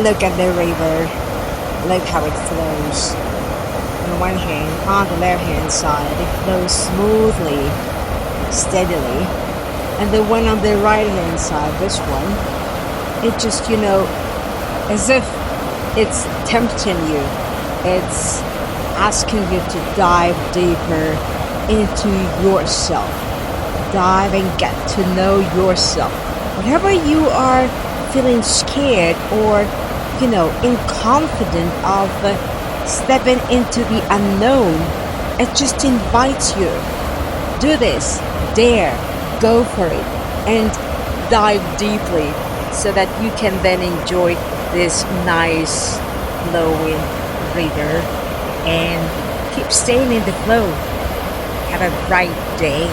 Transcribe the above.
Look at the river. Look how it flows. On one hand, on the left hand side, it flows smoothly, steadily. And the one on the right hand side, this one, it just, as if it's tempting you. It's asking you to dive deeper into yourself. Dive and get to know yourself. Whenever you are feeling scared or, inconfident of stepping into the unknown, it just invites you. Do this, dare, go for it, and dive deeply so that you can then enjoy this nice flowing river and keep staying in the flow. Have a bright day.